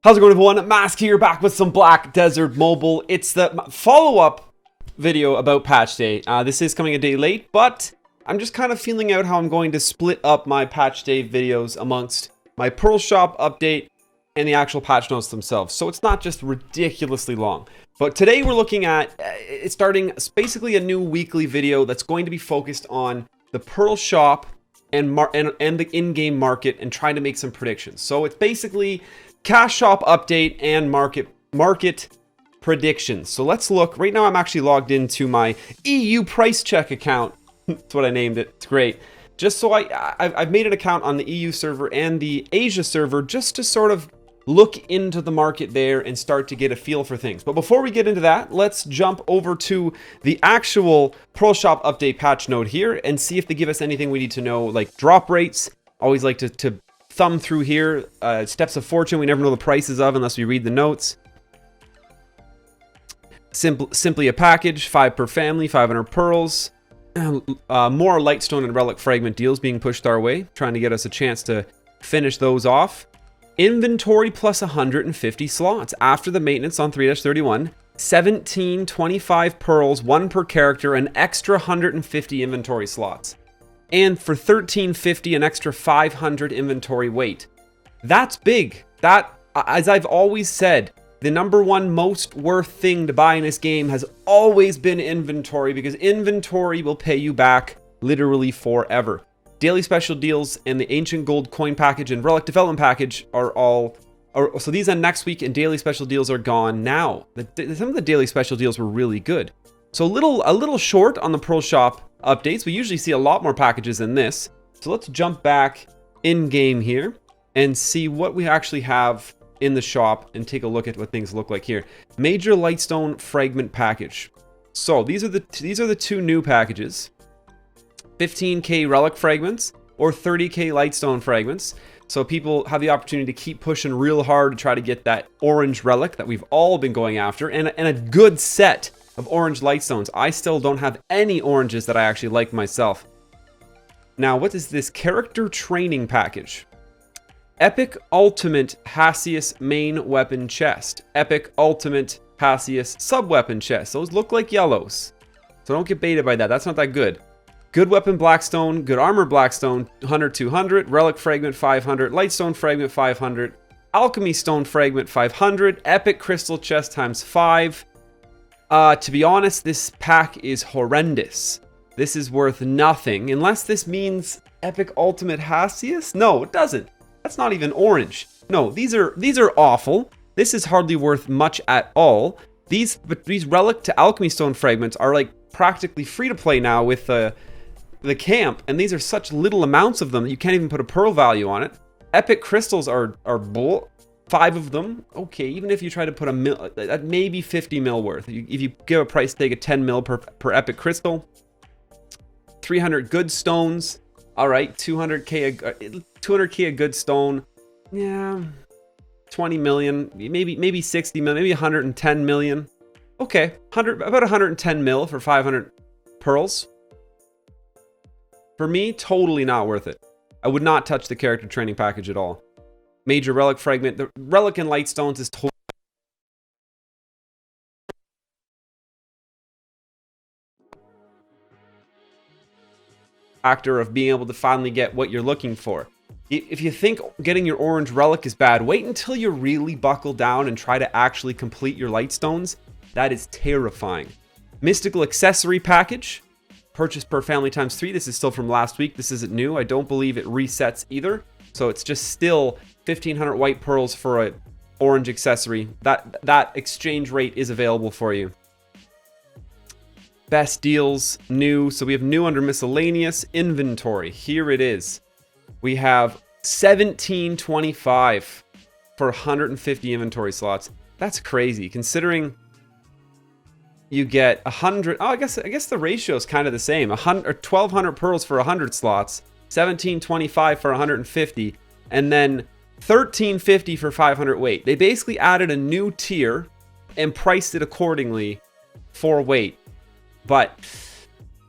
How's it going, everyone? Mask here, back with some Black Desert Mobile. It's the follow-up video about patch day. This is coming a day late, but I'm just kind of feeling out how I'm going to split up my patch day videos amongst my Pearl Shop update and the actual patch notes themselves. So it's not just ridiculously long. But today we're looking at starting basically a new weekly video that's going to be focused on the Pearl Shop and the in-game market and trying to make some predictions. So it's basically cash shop update and market predictions. So let's look. Right now I'm actually logged into my EU price check account. That's what I named it. It's great. Just so I've made an account on the EU server and the Asia server just to sort of look into the market there and start to get a feel for things. But before we get into that, let's jump over to the actual Pearl Shop update patch note here and see if they give us anything we need to know, like drop rates. Always like to thumb through here. Steps of fortune, we never know the prices of unless we read the notes. Simply a package, 5 per family, 500 pearls. More Lightstone and Relic Fragment deals being pushed our way, trying to get us a chance to finish those off. Inventory plus 150 slots after the maintenance on 3-31. 1725 pearls, 1 per character, an extra 150 inventory slots. And for 1350, an extra 500 inventory weight. That's big. That, as I've always said, the #1 most worth thing to buy in this game has always been inventory, because inventory will pay you back literally forever. Daily special deals and the Ancient Gold coin package and Relic development package so these end next week, and daily special deals are gone now. Some of the daily special deals were really good. So a little short on the Pearl Shop updates. We usually see a lot more packages than this. So let's jump back in game here and see what we actually have in the shop and take a look at what things look like here. Major Lightstone Fragment package. So these are the two new packages. 15k Relic fragments or 30k Lightstone fragments. So people have the opportunity to keep pushing real hard to try to get that orange relic that we've all been going after, and a good set of orange Lightstones. I still don't have any oranges that I actually like myself. Now, what is this character training package? Epic Ultimate Hasius main weapon chest. Epic Ultimate Hasius sub-weapon chest. Those look like yellows. So don't get baited by that. That's not that good. Good weapon Blackstone. Good armor Blackstone. 100, 200. Relic Fragment 500. Lightstone Fragment 500. Alchemy Stone Fragment 500. Epic Crystal Chest times 5. To be honest, this pack is horrendous. This is worth nothing, unless this means Epic Ultimate Hasius? No, it doesn't. That's not even orange. No, these are awful. This is hardly worth much at all. These Relic to Alchemy Stone Fragments are like practically free to play now with the camp, and these are such little amounts of them that you can't even put a pearl value on it. Epic Crystals are bull. 5 of them. Okay, even if you try to put a mil, maybe 50 mil worth. If you give a price tag of 10 mil per epic crystal. 300 good stones. All right, 200k a good stone. Yeah, 20 million, maybe 60 million, maybe 110 million. Okay, about 110 mil for 500 pearls. For me, totally not worth it. I would not touch the character training package at all. Major Relic Fragment. The Relic and Lightstones is totally factor of being able to finally get what you're looking for. If you think getting your orange Relic is bad, wait until you really buckle down and try to actually complete your Lightstones. That is terrifying. Mystical Accessory package. Purchase per family times 3. This is still from last week. This isn't new. I don't believe it resets either. So it's just still 1500 white pearls for a orange accessory. That exchange rate is available for you. Best deals, new. So we have new under miscellaneous inventory. Here it is. We have 1725 for 150 inventory slots. That's crazy considering you get 100. Oh, I guess the ratio is kind of the same. 1200 pearls for 100 slots. 1725 for 150, and then 1350 for 500 weight. They basically added a new tier and priced it accordingly for weight. But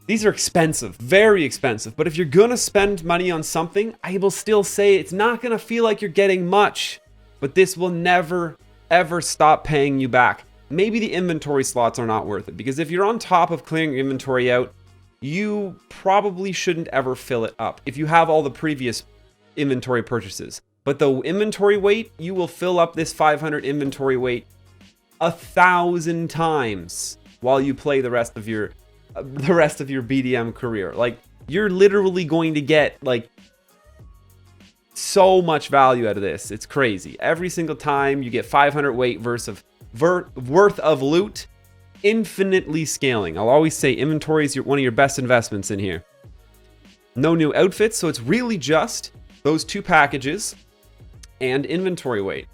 these are expensive, very expensive. But if you're gonna spend money on something, I will still say it's not gonna feel like you're getting much. but this will never, ever stop paying you back. Maybe the inventory slots are not worth it, because if you're on top of clearing your inventory out, you probably shouldn't ever fill it up if you have all the previous inventory purchases. But the inventory weight, you will fill up this 500 inventory weight 1,000 times while you play the rest of your BDM career. Like, you're literally going to get like so much value out of this. It's crazy. Every single time you get 500 weight worth of loot, infinitely scaling. I'll always say inventory is one of your best investments in here. No new outfits, so it's really just those two packages and inventory weight.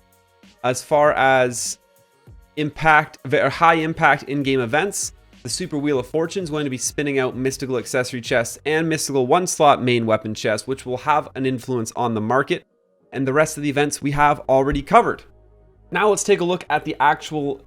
As far as high impact in-game events, the Super Wheel of Fortune is going to be spinning out mystical accessory chests and mystical one-slot main weapon chests, which will have an influence on the market, and the rest of the events we have already covered. Now let's take a look at the actual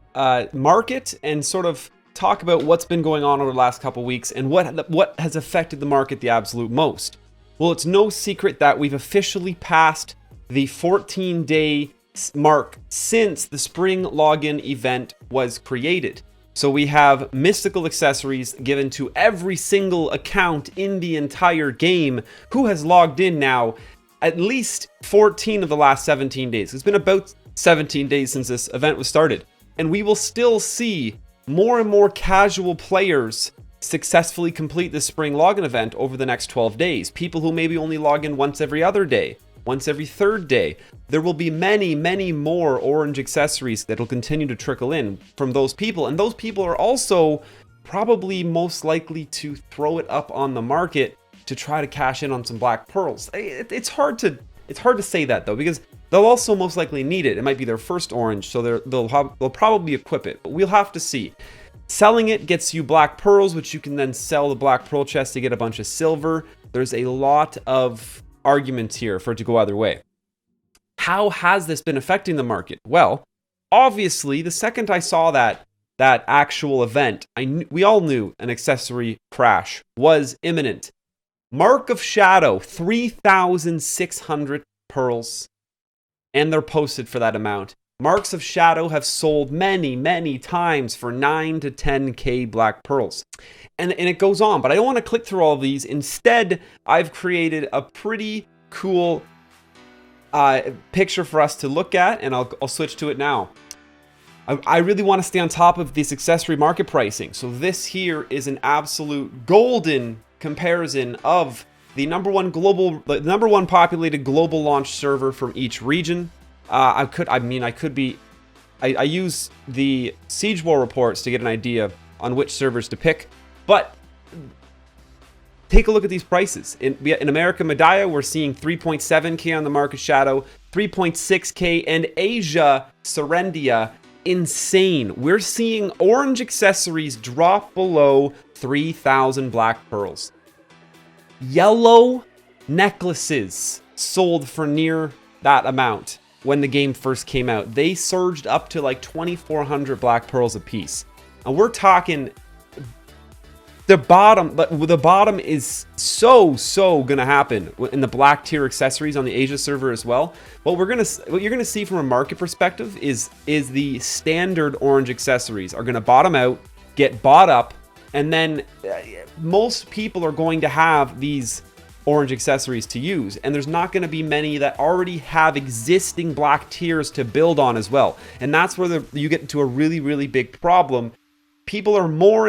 market and sort of talk about what's been going on over the last couple weeks and what has affected the market the absolute most. Well, it's no secret that we've officially passed the 14-day mark since the spring login event was created. So we have mystical accessories given to every single account in the entire game who has logged in now at least 14 of the last 17 days. It's been about 17 days since this event was started. And we will still see more and more casual players successfully complete the spring login event over the next 12 days. People who maybe only log in once every other day, once every third day. There will be many, many more orange accessories that will continue to trickle in from those people. And those people are also probably most likely to throw it up on the market to try to cash in on some black pearls. It's hard to say that though, because they'll also most likely need it. It might be their first orange, so they'll probably equip it, but we'll have to see. Selling it gets you black pearls, which you can then sell the black pearl chest to get a bunch of silver. There's a lot of arguments here for it to go either way. How has this been affecting the market? Well, obviously, the second I saw that actual event, we all knew an accessory crash was imminent. Mark of Shadow, 3,600 pearls, and they're posted for that amount. Marks of Shadow have sold many, many times for 9 to 10k black pearls. And it goes on, but I don't want to click through all of these. Instead, I've created a pretty cool picture for us to look at, and I'll switch to it now. I really want to stay on top of this accessory market pricing. So this here is an absolute golden comparison of the number one populated global launch server from each region. I use the Siege War reports to get an idea on which servers to pick, but take a look at these prices. In America, Medaya, we're seeing 3.7k on the Mark of Shadow, 3.6k, and Asia, Serendia, insane. We're seeing orange accessories drop below 3,000 black pearls. Yellow necklaces sold for near that amount when the game first came out. They surged up to like 2,400 black pearls a piece. And we're talking the bottom is so gonna happen in the black tier accessories on the Asia server as well. What you're gonna see from a market perspective is the standard orange accessories are gonna bottom out, get bought up, and then most people are going to have these orange accessories to use, and there's not going to be many that already have existing black tiers to build on as well. And that's where you get into a really, really big problem. People are more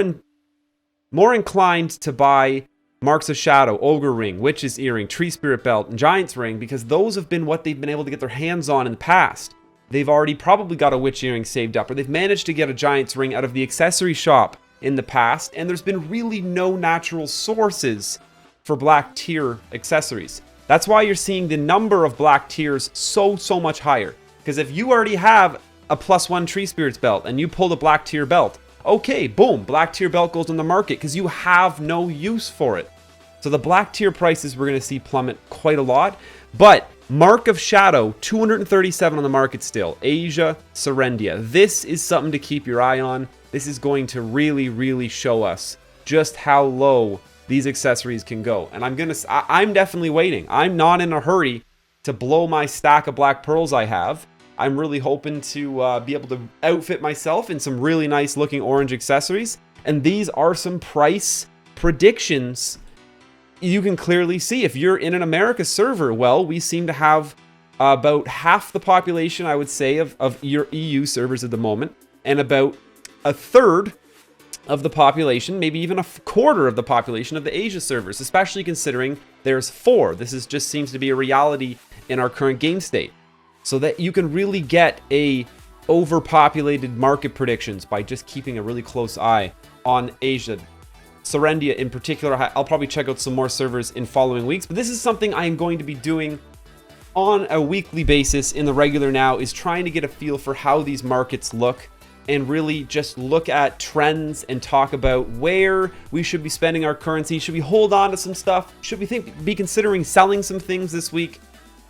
inclined to buy Marks of Shadow, Ogre Ring, Witch's Earring, Tree Spirit Belt, and Giant's Ring, because those have been what they've been able to get their hands on in the past. They've already probably got a Witch Earring saved up, or they've managed to get a Giant's Ring out of the accessory shop in the past, and there's been really no natural sources for black tier accessories. That's why you're seeing the number of black tiers so much higher. Because if you already have a +1 Tree Spirits belt and you pull the black tier belt, okay, boom, black tier belt goes on the market because you have no use for it. So the black tier prices we're going to see plummet quite a lot. But Mark of Shadow, 237 on the market still. Asia, Serendia. This is something to keep your eye on. This is going to really, really show us just how low these accessories can go. And I'm definitely waiting. I'm not in a hurry to blow my stack of black pearls I have. I'm really hoping to be able to outfit myself in some really nice looking orange accessories. And these are some price predictions you can clearly see. If you're in an America server, well, we seem to have about half the population, I would say, of your EU servers at the moment, and about a third of the population, maybe even a quarter of the population of the Asia servers, especially considering there's 4. This just seems to be a reality in our current game state. So that you can really get a overpopulated market predictions by just keeping a really close eye on Asia. Serendia in particular, I'll probably check out some more servers in following weeks, but this is something I am going to be doing on a weekly basis in the regular now, is trying to get a feel for how these markets look and really just look at trends and talk about where we should be spending our currency. Should we hold on to some stuff? Should we be considering selling some things this week?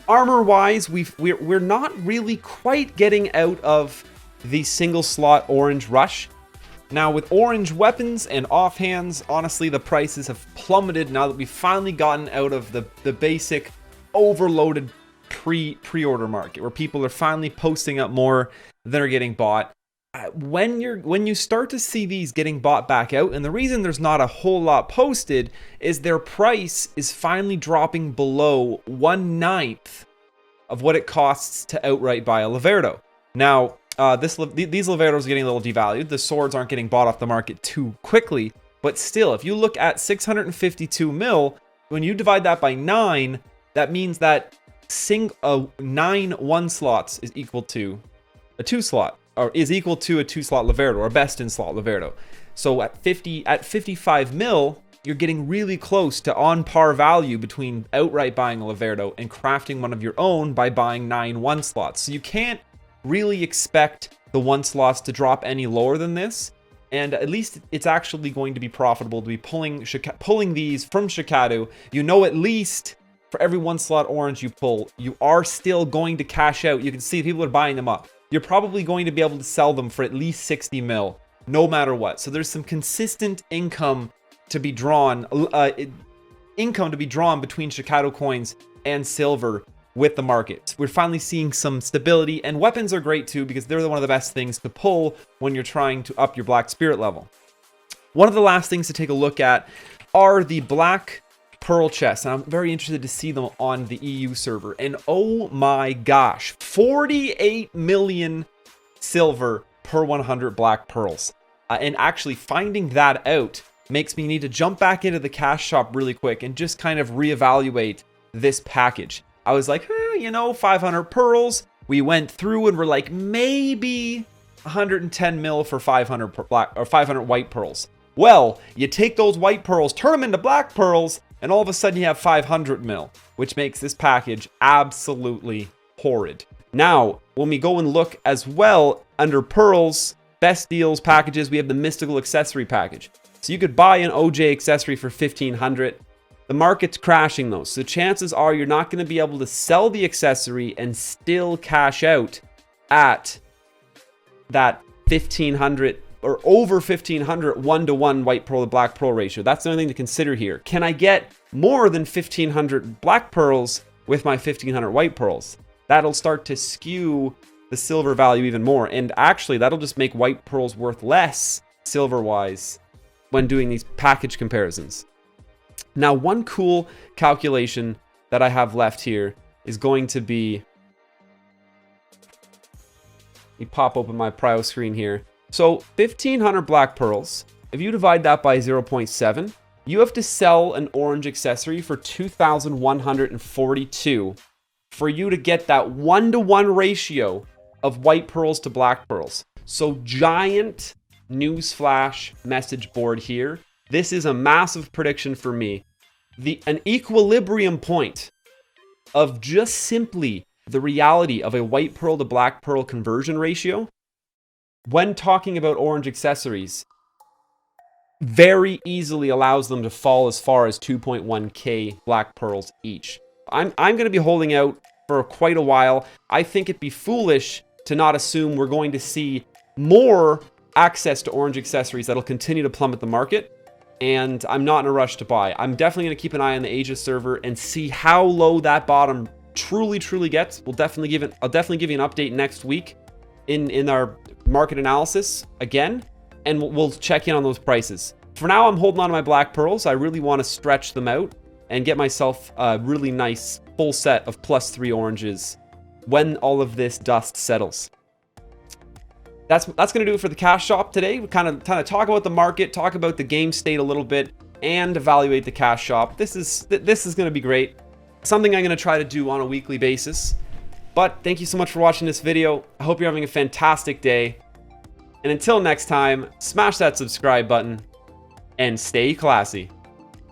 Armor-wise, we're not really quite getting out of the single slot orange rush. Now, with orange weapons and offhands, honestly, the prices have plummeted now that we've finally gotten out of the basic overloaded pre-order market, where people are finally posting up more than are getting bought. When you start to see these getting bought back out, and the reason there's not a whole lot posted is their price is finally dropping below 1/9 of what it costs to outright buy a Laverdo. Now, these Laverdos are getting a little devalued. The swords aren't getting bought off the market too quickly, but still, if you look at 652 mil, when you divide that by 9, that means that 9 1-slots is equal to a 2-slot. Or is equal to a 2-slot Laverdo, or a best in slot Laverdo. So at 55 mil, you're getting really close to on par value between outright buying a Laverdo and crafting one of your own by buying 9 1-slots. So you can't really expect the 1-slots to drop any lower than this. And at least it's actually going to be profitable to be pulling these from Shikadu. You know, at least for every 1-slot orange you pull, you are still going to cash out. You can see people are buying them up. You're probably going to be able to sell them for at least 60 mil, no matter what. So there's some consistent income to be drawn, between Shikado coins and silver with the market. We're finally seeing some stability, and weapons are great too, because they're one of the best things to pull when you're trying to up your Black Spirit level. One of the last things to take a look at are the Black Pearl chests, and I'm very interested to see them on the EU server. And oh my gosh, 48 million silver per 100 black pearls. And actually finding that out makes me need to jump back into the cash shop really quick and just kind of reevaluate this package. I was like, 500 pearls. We went through and we're like, maybe 110 mil for 500 black or 500 white pearls. Well, you take those white pearls, turn them into black pearls, and all of a sudden you have 500 mil, which makes this package absolutely horrid. Now, when we go and look as well under pearls, best deals packages, we have the mystical accessory package. So you could buy an OJ accessory for 1,500. The market's crashing though, so chances are you're not going to be able to sell the accessory and still cash out at that 1,500 or over 1,500 1-to-1 white pearl to black pearl ratio. That's the only thing to consider here. Can I get more than 1,500 black pearls with my 1,500 white pearls? That'll start to skew the silver value even more. And actually, that'll just make white pearls worth less silver-wise when doing these package comparisons. Now, one cool calculation that I have left here is going to be... Let me pop open my prio screen here. So 1,500 black pearls, if you divide that by 0.7, you have to sell an orange accessory for 2,142 for you to get that 1-to-1 ratio of white pearls to black pearls. So giant newsflash message board here. This is a massive prediction for me. An equilibrium point of just simply the reality of a white pearl to black pearl conversion ratio when talking about orange accessories very easily allows them to fall as far as 2.1k black pearls each. I'm going to be holding out for quite a while. I think it'd be foolish to not assume we're going to see more access to orange accessories that'll continue to plummet the market, and I'm not in a rush to buy. I'm definitely going to keep an eye on the Asia server and see how low that bottom truly gets, I'll definitely give you an update next week in our market analysis again, and we'll check in on those prices. For now, I'm holding on to my black pearls. I really want to stretch them out and get myself a really nice full set of +3 oranges when all of this dust settles. That's going to do it for the cash shop today. We kind of talk about the market, talk about the game state a little bit, and evaluate the cash shop. This is going to be great. Something I'm going to try to do on a weekly basis. But thank you so much for watching this video. I hope you're having a fantastic day. And until next time, smash that subscribe button and stay classy.